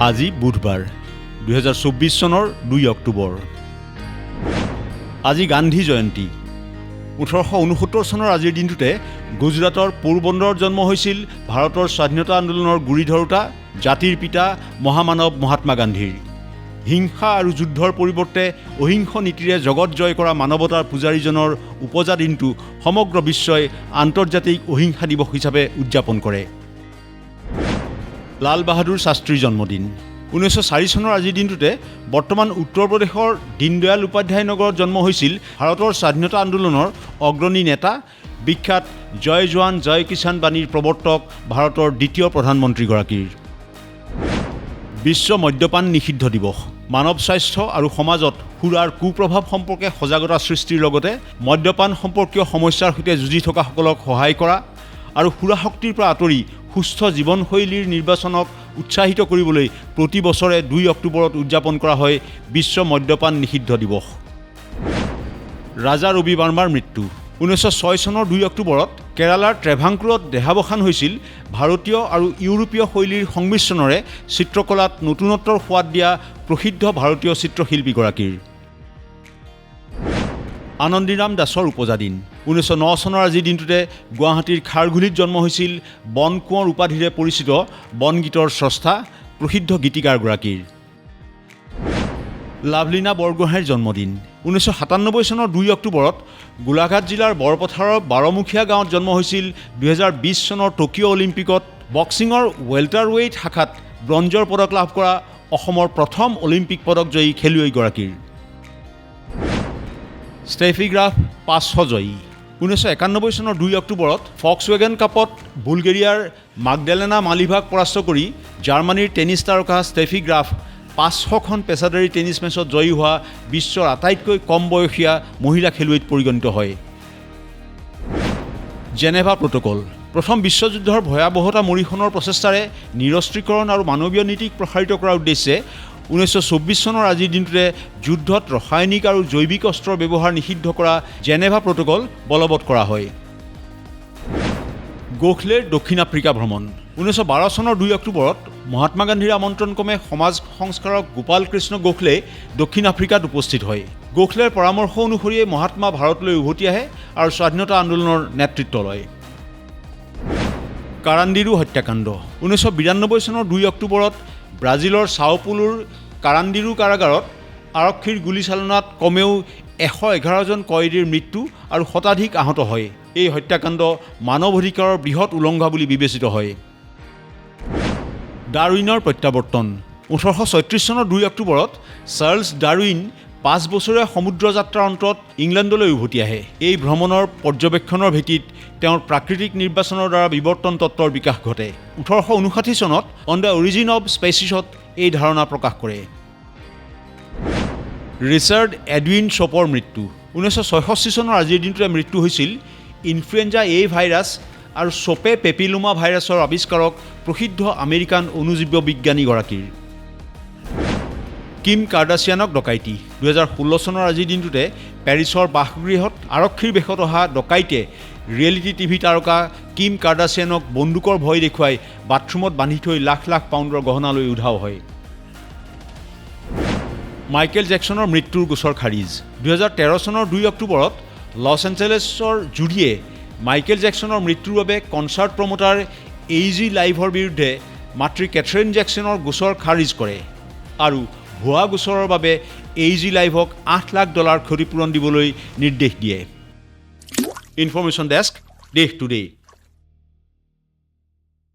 আজি বুধবাৰ 2024 চনৰ 2 অক্টোবৰ। আজি গান্ধী জয়ন্তী। 1869 চনৰ আজিৰ দিনটোতে গুজৰাটৰ পোৰবন্দৰত জন্ম হৈছিল ভাৰতৰ স্বাধীনতা আন্দোলনৰ গুৰি ধৰোঁতা জাতিৰ পিতা মহামানৱ মহাত্মা গান্ধীৰ। হিংসা আৰু যুদ্ধৰ পৰিৱৰ্তে অহিংস নীতিৰে জগত জয় কৰা মানৱতাৰ পূজাৰীজনৰ উপজা দিনটো সমগ্ৰ বিশ্বই আন্তৰ্জাতিক অহিংসা দিৱস হিচাপে উদযাপন কৰে। লাল বাহাদুৰ শাস্ত্ৰীৰ জন্মদিন। 1904 চনৰ আজিৰ দিনটোতে বৰ্তমান উত্তৰ প্ৰদেশৰ দীনদয়াল উপাধ্যায় নগৰত জন্ম হৈছিল ভাৰতৰ স্বাধীনতা আন্দোলনৰ অগ্ৰণী নেতা, বিখ্যাত জয় জোৱান জয় কিষাণ বাণীৰ প্ৰৱৰ্তক ভাৰতৰ দ্বিতীয় প্ৰধানমন্ত্ৰীগৰাকীৰ। বিশ্ব মদ্যপান নিষিদ্ধ দিৱস। মানৱ স্বাস্থ্য আৰু সমাজত সুৰাৰ কুপ্ৰভাৱ সম্পৰ্কে সজাগতা সৃষ্টিৰ লগতে মদ্যপান সম্পৰ্কীয় সমস্যাৰ সৈতে যুঁজি থকাসকলক সহায় কৰা আৰু সুৰাশক্তিৰ পৰা আঁতৰি সুস্থ জীৱনশৈলীৰ নিৰ্বাচনক উৎসাহিত কৰিবলৈ প্ৰতি বছৰে 2 অক্টোবৰত উদযাপন কৰা হয় বিশ্ব মদ্যপান নিষিদ্ধ দিৱস। ৰাজা ৰবি বাৰ্মাৰ মৃত্যু। 1906 চনৰ 2 অক্টোবৰত কেৰালাৰ ট্ৰেভাংকোৰত দেহাৱসান হৈছিল ভাৰতীয় আৰু ইউৰোপীয় শৈলীৰ সংমিশ্ৰণৰে চিত্ৰকলাত নতুনত্বৰ সোৱাদ দিয়া প্ৰসিদ্ধ ভাৰতীয় চিত্ৰশিল্পীগৰাকীৰ। আনন্দীৰাম দাসৰ উপজা দিন। 1909 চনৰ আজিৰ দিনটোতে গুৱাহাটীৰ খাৰঘুলিত জন্ম হৈছিল বন কোঁৱৰ উপাধিৰে পৰিচিত বনগীতৰ স্ৰষ্টা প্ৰসিদ্ধ গীতিকাৰগৰাকীৰ। লাভলীনা বৰগোহাঁইৰ জন্মদিন। 1997 চনৰ 2 অক্টোবৰত গোলাঘাট জিলাৰ বৰপথাৰৰ বাৰমুখীয়া গাঁৱত জন্ম হৈছিল 2020 চনৰ টকিঅ' অলিম্পিকত বক্সিঙৰ ৱেলটাৰৱেইট শাখাত ব্ৰঞ্জৰ পদক লাভ কৰা অসমৰ প্ৰথম অলিম্পিক পদকজয়ী খেলুৱৈগৰাকীৰ। ষ্টেফি গ্ৰাফ 500 জয়ী। 1991 চনৰ 2 অক্টোবৰত ফক্সৱেগেন কাপত বুলগেৰিয়াৰ মাগডালেনা মালিভাক পৰাস্ত কৰি জাৰ্মানীৰ টেনিছ তাৰকা ষ্টেফি গ্ৰাফ 500খন পেছাদাৰী টেনিছ মেচত জয়ী হোৱা বিশ্বৰ আটাইতকৈ কম বয়সীয়া মহিলা খেলুৱৈত পৰিগণিত হয়। Geneva protocol. প্ৰথম বিশ্বযুদ্ধৰ ভয়াৱহতা মৰিহণৰ প্ৰচেষ্টাৰে নিৰস্ত্ৰীকৰণ আৰু মানৱীয় নীতিক প্ৰসাৰিত কৰাৰ উদ্দেশ্যে 1924 চনৰ আজিৰ দিনটোতে যুদ্ধত ৰাসায়নিক আৰু জৈৱিক অস্ত্ৰৰ ব্যৱহাৰ নিষিদ্ধ কৰা জেনেভা প্ৰট'কল বলবৎ কৰা হয়। গোখলেৰ দক্ষিণ আফ্ৰিকা ভ্ৰমণ। 1912 চনৰ 2 অক্টোবৰত মহাত্মা গান্ধীৰ আমন্ত্ৰণক্ৰমে সমাজ সংস্কাৰক গোপাল কৃষ্ণ গোখলে দক্ষিণ আফ্ৰিকাত উপস্থিত হয়। গোখলেৰ পৰামৰ্শ অনুসৰিয়ে মহাত্মা ভাৰতলৈ উভতি আহে আৰু স্বাধীনতা আন্দোলনৰ নেতৃত্ব লয়। কাৰান্দিৰো হত্যাকাণ্ড। 1992 চনৰ 2 অক্টোবৰত ব্ৰাজিলৰ ছাও-পৌলোৰ কাৰান্দিৰো কাৰাগাৰত আৰক্ষীৰ গুলীচালনাত কমেও 111জন কয়দীৰ মৃত্যু আৰু শতাধিক আহত হয়। এই হত্যাকাণ্ড মানৱ অধিকাৰৰ বৃহৎ উলংঘা বুলি বিবেচিত হয়। ডাৰউইনৰ প্ৰত্যাৱৰ্তন। 1836 চনৰ 2 অক্টোবৰত চাৰ্লছ ডাৰউইন 5 বছৰীয়া সমুদ্ৰ যাত্ৰাৰ অন্তত ইংলেণ্ডলৈ উভতি আহে। এই ভ্ৰমণৰ পৰ্যবেক্ষণৰ ভিত্তিত তেওঁৰ প্ৰাকৃতিক নিৰ্বাচনৰ দ্বাৰা বিৱৰ্তন তত্ত্বৰ বিকাশ ঘটে। 1859 চনত অন দ্য অৰিজিন অৱ স্পেচিছত এই ধাৰণা প্ৰকাশ কৰে। ৰিচাৰ্ড এডউইন শ্বপৰ মৃত্যু। 1966 চনৰ আজিৰ দিনটোতে মৃত্যু হৈছিল ইনফ্লুৱেঞ্জা এ ভাইৰাছ আৰু শ্বপে পেপিলোমা ভাইৰাছৰ আৱিষ্কাৰক প্ৰসিদ্ধ আমেৰিকান অণুজীৱ বিজ্ঞানীগৰাকীৰ। কিম কাৰ্ডাছিয়ানক ডকাইতি। 2016 চনৰ আজিৰ দিনটোতে পেৰিছৰ বাসগৃহত আৰক্ষীৰ বেশত অহা ডকাইতে ৰিয়েলিটি টিভি তাৰকা কিম কাৰ্ডাছিয়ানক বন্দুকৰ ভয় দেখুৱাই বাথৰুমত বান্ধি থৈ লাখ লাখ পাউণ্ডৰ গহনা লৈ উধাও হয়। মাইকেল জেকছনৰ মৃত্যুৰ গোচৰ খাৰিজ। 2013 চনৰ 2 অক্টোবৰত লছ এঞ্জেলেছৰ জুৰীয়ে মাইকেল জেকছনৰ মৃত্যুৰ বাবে কনচাৰ্ট প্ৰমোটাৰ AG লাইভৰ বিৰুদ্ধে মাতৃ কেথৰিন জেকছনৰ গোচৰ খাৰিজ কৰে আৰু ভুৱা গোচৰৰ বাবে AG লাইভক $8 লাখ ক্ষতিপূৰণ দিবলৈ নিৰ্দেশ দিয়ে। ইনফৰমেশ্যন ডেস্ক, দেশ টুডে।